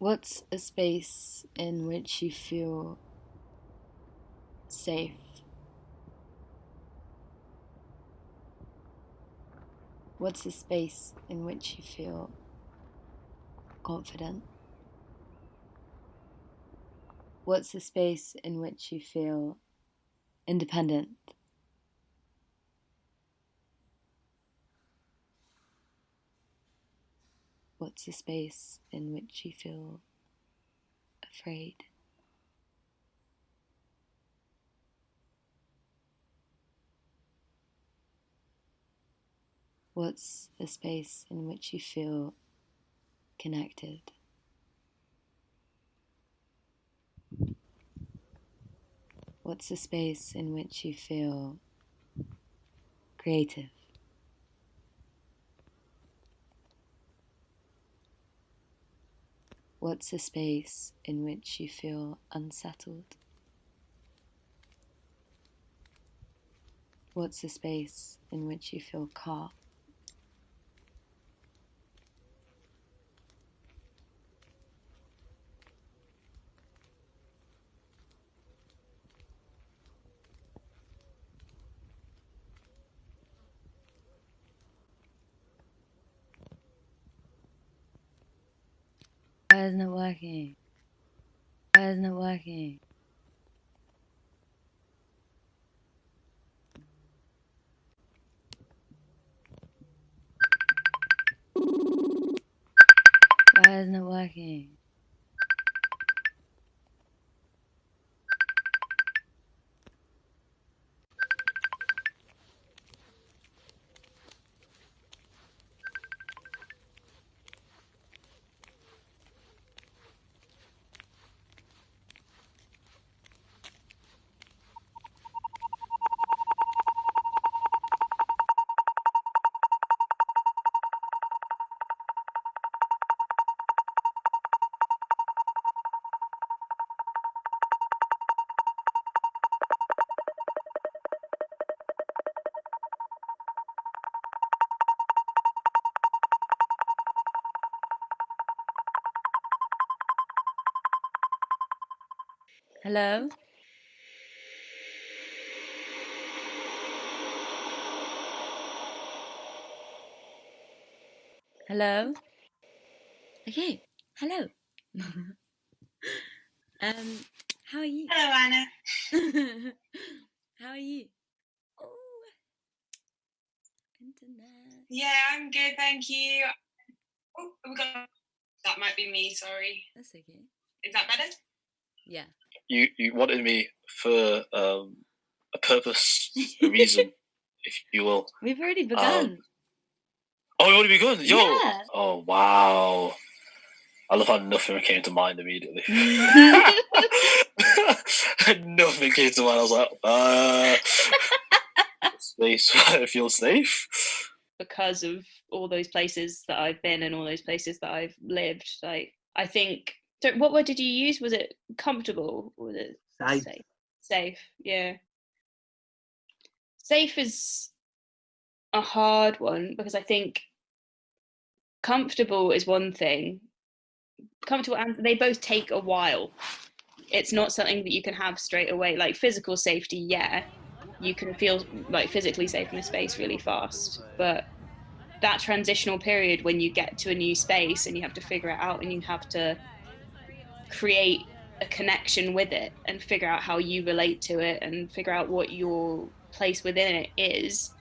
What's a space in which you feel safe? What's a space in which you feel confident? What's a space in which you feel independent? What's a space in which you feel afraid? What's a space in which you feel connected? What's a space in which you feel creative? What's a space in which you feel unsettled? What's a space in which you feel calm? Why isn't it working? Why isn't it working? Why isn't it working? Hello? Hello? Okay, hello. How are you? Hello, Anna. How are you? Oh, internet. Yeah, I'm good, thank you. Oh, that might be me, sorry. That's okay. Is that better? Yeah. You wanted me for a purpose, a reason, if you will. We've already begun. Oh, we already begun? Yo! Yeah. Oh, wow. I love how nothing came to mind immediately. Nothing came to mind. I was like, space where I feel safe. Because of all those places that I've been and all those places that I've lived, like, I think, what word did you use? Was it comfortable or was it safe? Safe, yeah. Safe is a hard one because I think comfortable is one thing. Comfortable, and they both take a while. It's not something that you can have straight away. Like physical safety, yeah, you can feel like physically safe in a space really fast, but that transitional period when you get to a new space and you have to figure it out and you have to create a connection with it and figure out how you relate to it and figure out what your place within it is,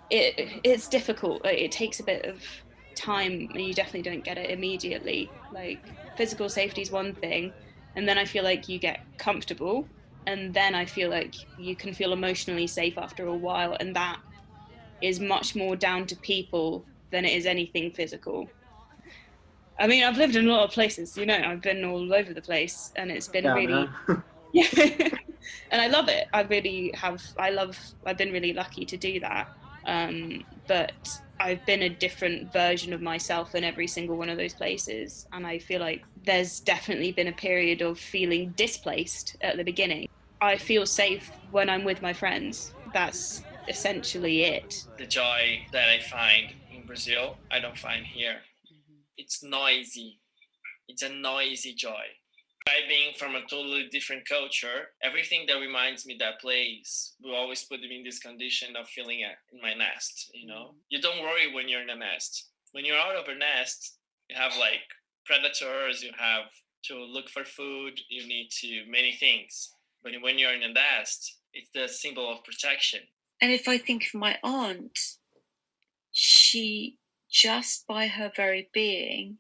it's difficult. It takes a bit of time and you definitely don't get it immediately. Like physical safety is one thing, and then I feel like you get comfortable, and then I feel like you can feel emotionally safe after a while, and that is much more down to people than it is anything physical. I mean, I've lived in a lot of places, I've been all over the place and it's been really, yeah. And I love it. I really have, I've been really lucky to do that. But I've been a different version of myself in every single one of those places. And I feel like there's definitely been a period of feeling displaced at the beginning. I feel safe when I'm with my friends. That's essentially it. The joy that I find in Brazil, I don't find here. It's noisy. It's a noisy joy. I being from a totally different culture, everything that reminds me that place will always put me in this condition of feeling in my nest, you know? You don't worry when you're in a nest. When you're out of a nest, you have like predators, you have to look for food, you need to many things. But when you're in a nest, it's the symbol of protection. And if I think of my aunt, she, just by her very being,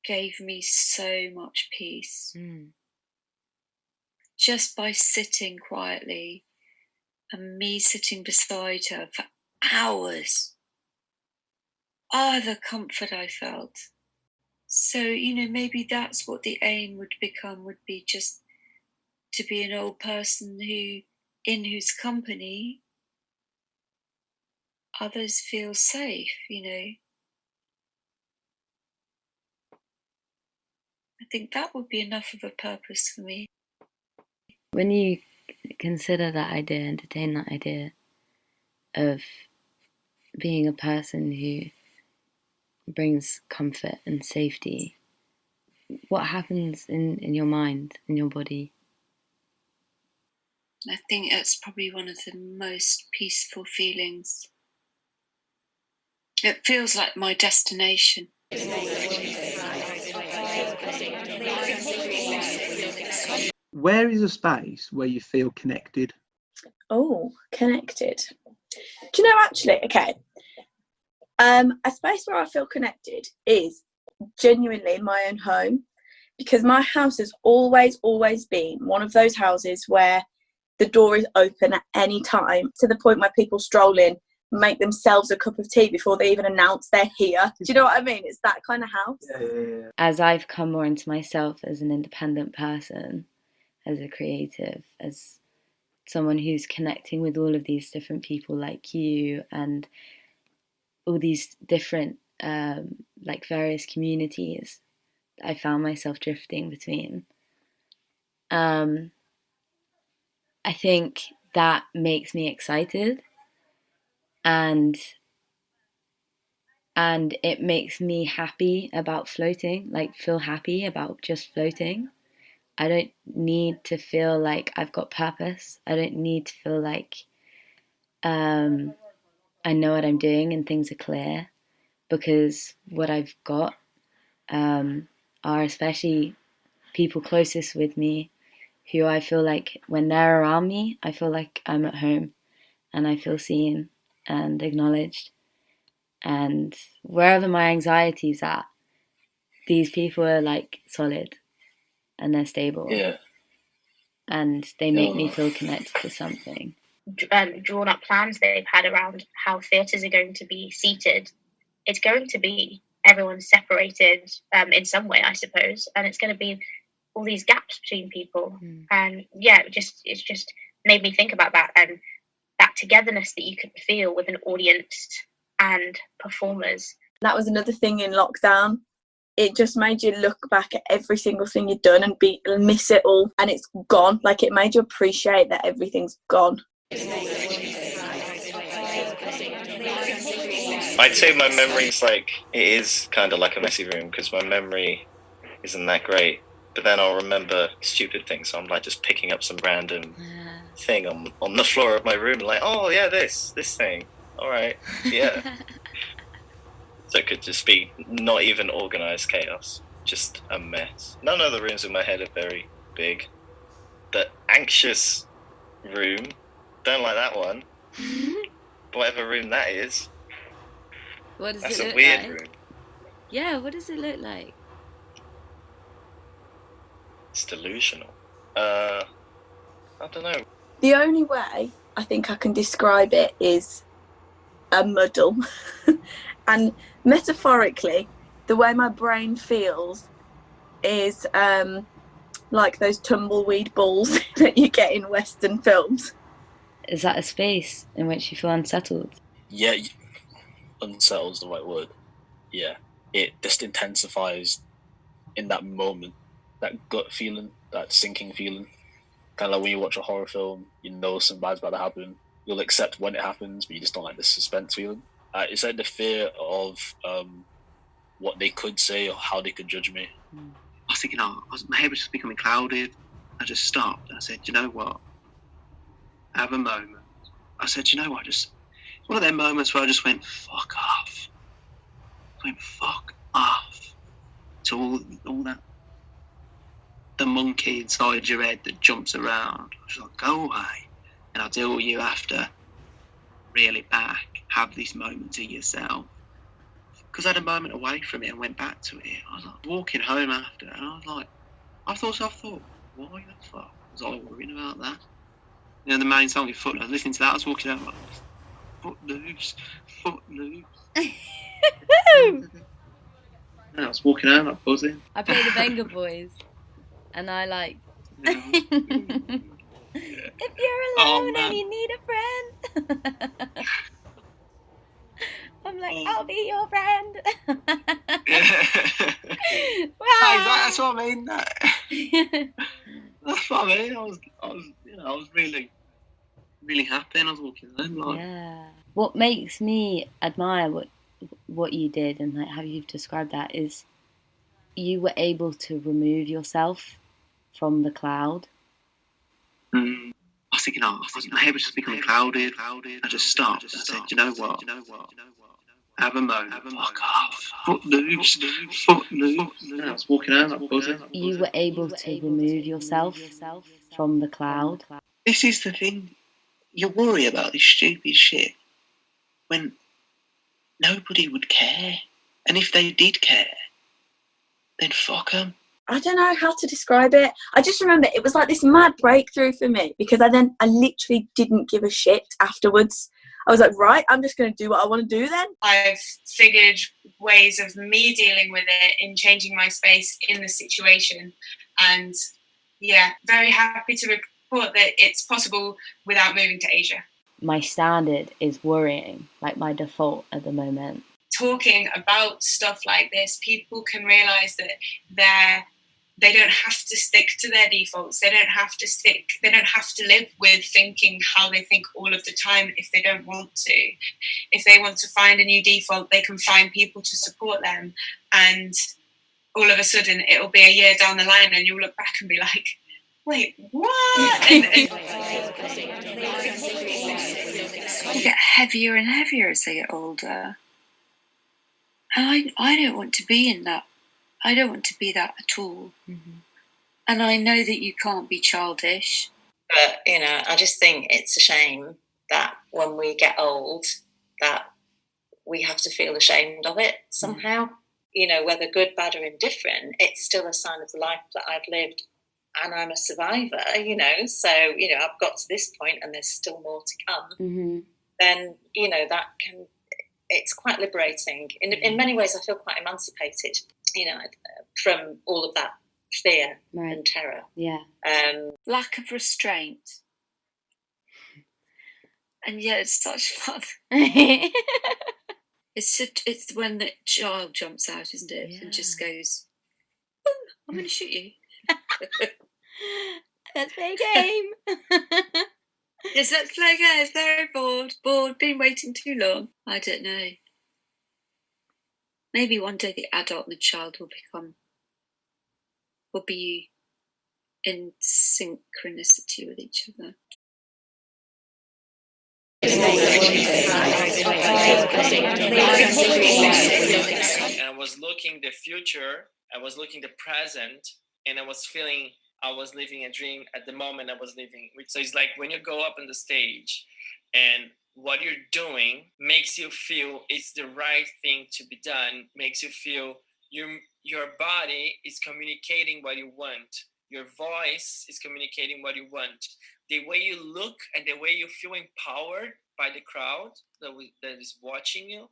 gave me so much peace. Just by sitting quietly and me sitting beside her for hours. The comfort I felt. So, maybe that's what the aim would be just to be an old person in whose company others feel safe, I think that would be enough of a purpose for me. When you consider that idea, entertain that idea of being a person who brings comfort and safety, what happens in your mind, in your body? I think that's probably one of the most peaceful feelings. It feels like my destination. Where is a space where you feel connected? Oh, connected. Do you know, actually, okay. A space where I feel connected is genuinely in my own home, because my house has always been one of those houses where the door is open at any time, to the point where people stroll in, make themselves a cup of tea before they even announce they're here. Do you know what I mean? It's that kind of house. Yeah. As I've come more into myself as an independent person, as a creative, as someone who's connecting with all of these different people like you and all these different like various communities I found myself drifting between. I think that makes me excited, and it makes me happy about floating, like feel happy about just floating. I don't need to feel like I've got purpose. I don't need to feel like I know what I'm doing and things are clear, because what I've got are especially people closest with me, who I feel like when they're around me, I feel like I'm at home and I feel seen and acknowledged. And wherever my anxiety's at, these people are like solid and they're stable. Yeah. And they make me feel connected to something. Drawn up plans they've had around how theatres are going to be seated. It's going to be everyone's separated in some way, I suppose, and it's going to be all these gaps between people. And yeah, it's just made me think about that, and that togetherness that you can feel with an audience and performers. That was another thing in lockdown. It just made you look back at every single thing you'd done and miss it all, and it's gone. Like, it made you appreciate that everything's gone. I'd say my memory's like, it is kind of like a messy room, because my memory isn't that great. But then I'll remember stupid things, so I'm like just picking up some random thing on the floor of my room, like, oh yeah, this thing. All right, yeah. So it could just be not even organised chaos, just a mess. None of the rooms in my head are very big. The anxious room, don't like that one. Whatever room that is. What does That's it a look weird like? room. Yeah, what does it look like? It's delusional. I don't know. The only way I think I can describe it is a muddle. And metaphorically, the way my brain feels is like those tumbleweed balls that you get in Western films. Is that a space in which you feel unsettled? Yeah, unsettled's the right word. Yeah, it just intensifies in that moment, that gut feeling, that sinking feeling. Kind of like when you watch a horror film, you know something bad's about to happen. You'll accept when it happens, but you just don't like the suspense feeling. It's like the fear of what they could say or how they could judge me. I was thinking, my head was just becoming clouded. I just stopped and I said, you know what? I have a moment. I said, you know what? Just one of them moments where I just went, fuck off. I went, fuck off. To all that, the monkey inside your head that jumps around. I was like, go away. And I'll deal with you after. Reel it back. Have this moment to yourself. Because I had a moment away from it and went back to it. I was like walking home after, and I was like, I thought, why the fuck was I worrying about that? You know, the main song is Footloose. I was listening to that, I was walking out like, Footloose. And I was walking out like buzzing. I play the Venga Boys, and I like. If you're alone and you need a friend, I'm like, I'll be your friend. Wow. That's what I mean. That's what I mean. I was really, really happy, and I was walking home. Like, yeah. What makes me admire what you did and like how you've described that is you were able to remove yourself from the cloud. I was thinking, my head was just becoming clouded. I just stopped. I said, you know what? Have a moment. Fuck off. Footloose. And I was walking out like buzzing. You were able to remove yourself from the cloud. This is the thing. You worry about this stupid shit when nobody would care. And if they did care, then fuck them. I don't know how to describe it. I just remember it was like this mad breakthrough for me because I literally didn't give a shit afterwards. I was like, right, I'm just going to do what I want to do then. I've figured ways of me dealing with it in changing my space in the situation. And yeah, very happy to report that it's possible without moving to Asia. My standard is worrying, like my default at the moment. Talking about stuff like this, people can realise that they don't have to stick to their defaults. They don't have to live with thinking how they think all of the time if they don't want to. If they want to find a new default, they can find people to support them. And all of a sudden, it'll be a year down the line and you'll look back and be like, wait, what? And they get heavier and heavier as they get older. And I don't want to be in that. I don't want to be that at all. Mm-hmm. And I know that you can't be childish. But, I just think it's a shame that when we get old, that we have to feel ashamed of it somehow. Mm-hmm. Whether good, bad or indifferent, it's still a sign of the life that I've lived. And I'm a survivor, so, I've got to this point and there's still more to come. Mm-hmm. Then, it's quite liberating. In many ways, I feel quite emancipated, from all of that fear and terror. Yeah. Lack of restraint. And yet it's such fun. It's when the child jumps out, isn't it? Yeah. And just goes, I'm going to shoot you. Let's play a game. Yes, let's play a game. Very bored, been waiting too long. I don't know. Maybe one day the adult and the child will be in synchronicity with each other. And I was looking the future, I was looking the present, and I was feeling I was living a dream at the moment I was living. So it's like when you go up on the stage and what you're doing makes you feel it's the right thing to be done, makes you feel your body is communicating what you want. Your voice is communicating what you want. The way you look and the way you feel empowered by the crowd that is watching you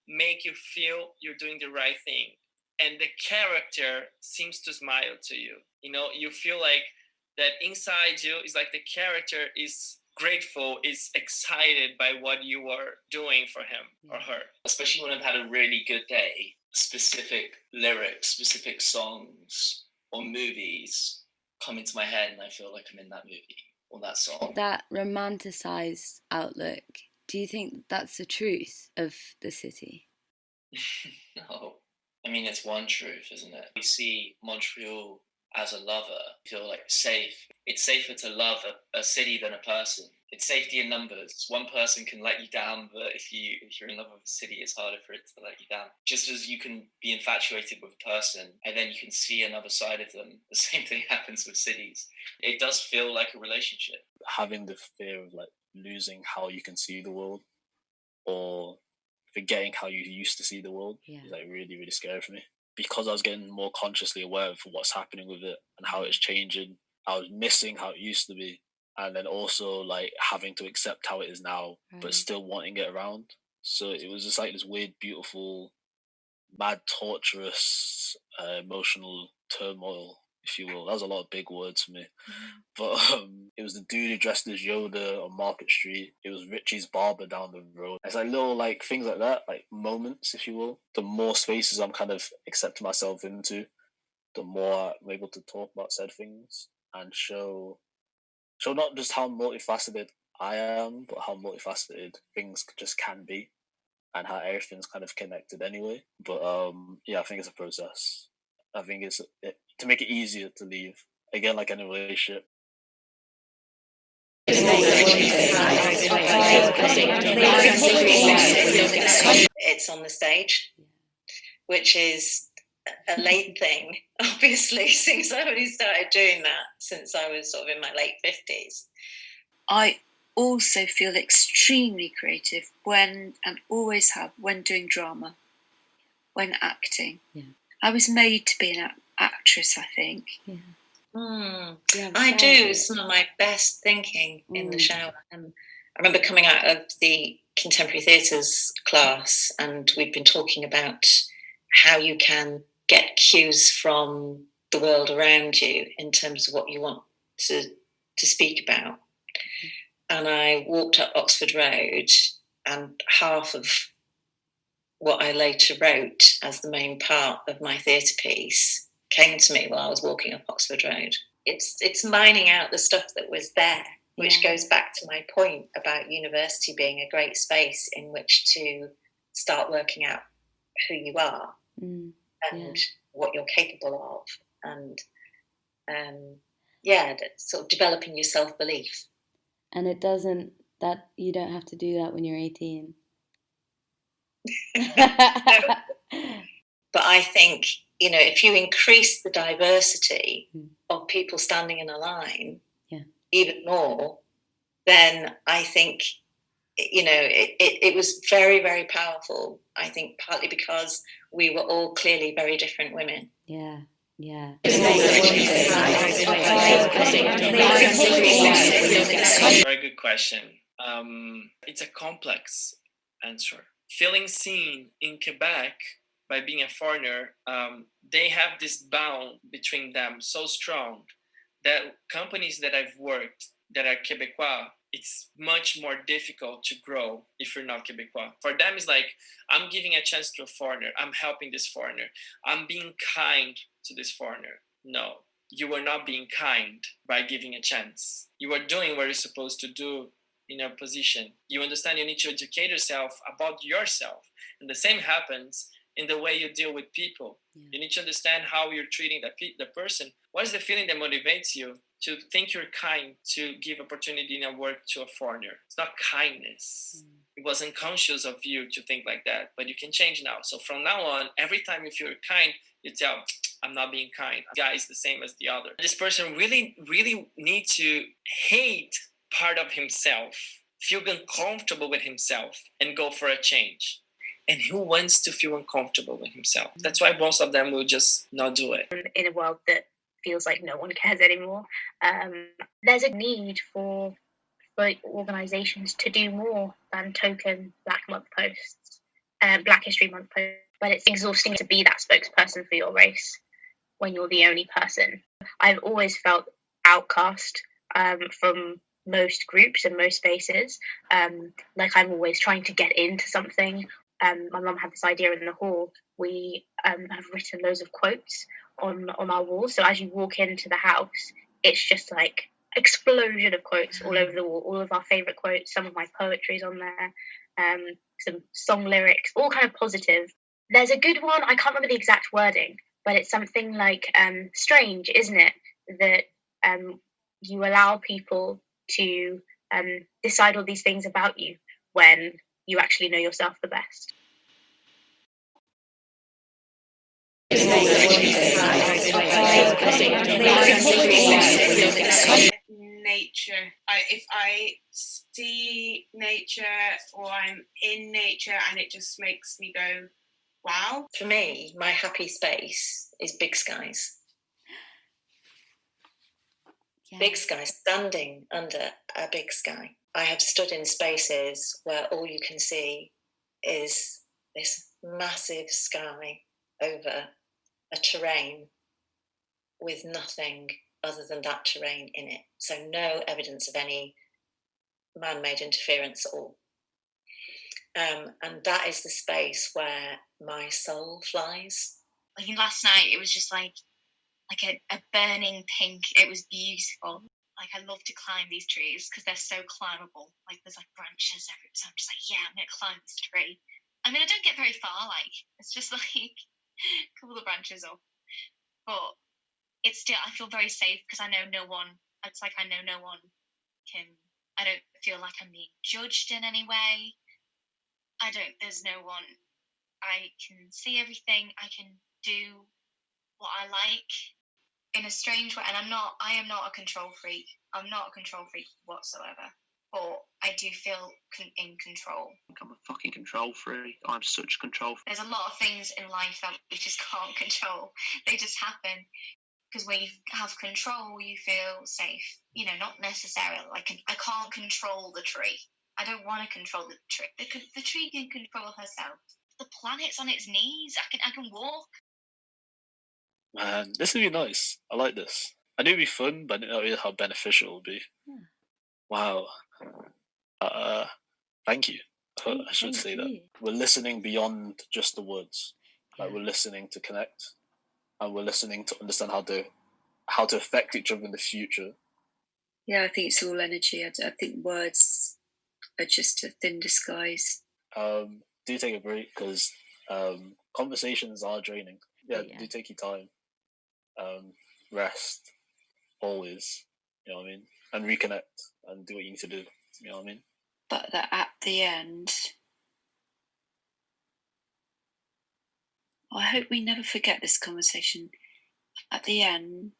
make you feel you're doing the right thing. And the character seems to smile to you. You feel like that inside you is like the character is grateful, is excited by what you are doing for him or her. Especially when I've had a really good day, specific lyrics, specific songs or movies come into my head and I feel like I'm in that movie or that song. That romanticised outlook, do you think that's the truth of the city? No. I mean, it's one truth, isn't it? We see Montreal as a lover, feel like safe. It's safer to love a city than a person. It's safety in numbers. One person can let you down, but if you're in love with a city, it's harder for it to let you down. Just as you can be infatuated with a person and then you can see another side of them, the same thing happens with cities. It does feel like a relationship. Having the fear of like losing how you can see the world, or forgetting how you used to see the world, is like really, really scary for me. Because I was getting more consciously aware of what's happening with it and how it's changing, I was missing how it used to be. And then also like having to accept how it is now, but still wanting it around. So it was just like this weird, beautiful, mad, torturous, emotional turmoil, if you will. That was a lot of big words for me. But it was the dude who dressed as Yoda on Market Street. It was Richie's barber down the road. It's like little like things like that, like moments, if you will. The more spaces I'm kind of accepting myself into, the more I'm able to talk about said things and show not just how multifaceted I am, but how multifaceted things just can be, and how everything's kind of connected anyway. But I think it's a process. I think it's to make it easier to leave. Again, like any relationship. It's on the stage, which is a late thing, obviously, since I only started doing that since I was sort of in my late 50s. I also feel extremely creative when, and always have, when doing drama, when acting. I was made to be an actress, I think. I do some of my best thinking in the shower. And I remember coming out of the contemporary theatres class, and we'd been talking about how you can get cues from the world around you in terms of what you want to speak about. And I walked up Oxford Road, and half of what I later wrote as the main part of my theatre piece came to me while I was walking up Oxford Road. It's mining out the stuff that was there, which goes back to my point about university being a great space in which to start working out who you are and what you're capable of, and sort of developing your self-belief. And you don't have to do that when you're 18. But I think, if you increase the diversity of people standing in a line even more, then I think, it was very, very powerful. I think partly because we were all clearly very different women. Yeah. Very good question. It's a complex answer. Feeling seen in Quebec by being a foreigner, they have this bound between them so strong that companies that I've worked that are Quebecois, it's much more difficult to grow if you're not Quebecois. For them, it's like, I'm giving a chance to a foreigner. I'm helping this foreigner. I'm being kind to this foreigner. No, you are not being kind by giving a chance. You are doing what you're supposed to do in a position. You understand you need to educate yourself about yourself. And the same happens in the way you deal with people. You need to understand how you're treating the person. What is the feeling that motivates you to think you're kind to give opportunity in a work to a foreigner? It's not kindness. It was unconscious of you to think like that, but you can change now. So from now on, every time if you're kind, you tell, I'm not being kind. The guy is the same as the other. This person really, really needs to hate part of himself, feel uncomfortable with himself, and go for a change. And who wants to feel uncomfortable with himself? That's why most of them will just not do it. In a world that feels like no one cares anymore, there's a need for organisations to do more than token Black Month posts, Black History Month posts. But it's exhausting to be that spokesperson for your race when you're the only person. I've always felt outcast from most groups and most spaces. Like I'm always trying to get into something. My mum had this idea in the hall. We have written loads of quotes on our walls. So as you walk into the house, it's just like explosion of quotes all over the wall. All of our favourite quotes, some of my poetry's on there, some song lyrics, all kind of positive. There's a good one, I can't remember the exact wording, but it's something like strange, isn't it, that you allow people to decide all these things about you when you actually know yourself the best. Nature. If I see nature or I'm in nature and it just makes me go, wow. For me, my happy space is big skies. Yeah. Big sky, standing under a big sky. I have stood in spaces where all you can see is this massive sky over a terrain with nothing other than that terrain in it. So no evidence of any man-made interference at all. And that is the space where my soul flies. Like last night, it was just like a burning pink. It was beautiful. Like I love to climb these trees because they're so climbable. Like there's like branches everywhere. So I'm just like, yeah, I'm gonna climb this tree. I mean, I don't get very far. Like it's just like a couple of branches up, but it's still. I feel very safe because I know no one. It's like I know no one can. I don't feel like I'm being judged in any way. There's no one. I can see everything. I can do what I like in a strange way. And I am not a control freak. I'm not a control freak whatsoever. But I do feel in control. I'm a fucking control freak. I'm such a control freak. There's a lot of things in life that we just can't control. They just happen. Because when you have control, you feel safe. You know, not necessarily. Like, I can't control the tree. I don't want to control the tree. The tree can control herself. The planet's on its knees. I can walk. Man, this would be nice. I like this. I knew it'd be fun, but I didn't know really how beneficial it would be. Yeah. Wow. Thank you. I should say that. We're listening beyond just the words. Like we're listening to connect, and we're listening to understand how to affect each other in the future. Yeah, I think it's all energy. I think words are just a thin disguise. Do take a break because conversations are draining. Yeah, do take your time. Rest, always. You know what I mean? And reconnect and do what you need to do. You know what I mean? But that at the end, I hope we never forget this conversation. At the end,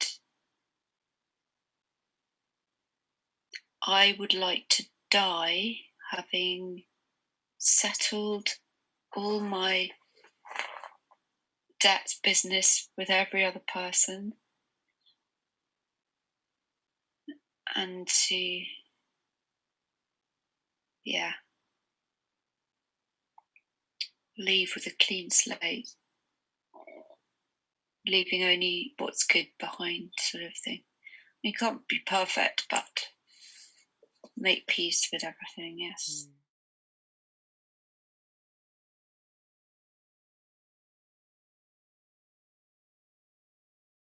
I would like to die having settled all my debt business with every other person and to leave with a clean slate, leaving only what's good behind, sort of thing. You can't be perfect, but make peace with everything, yes.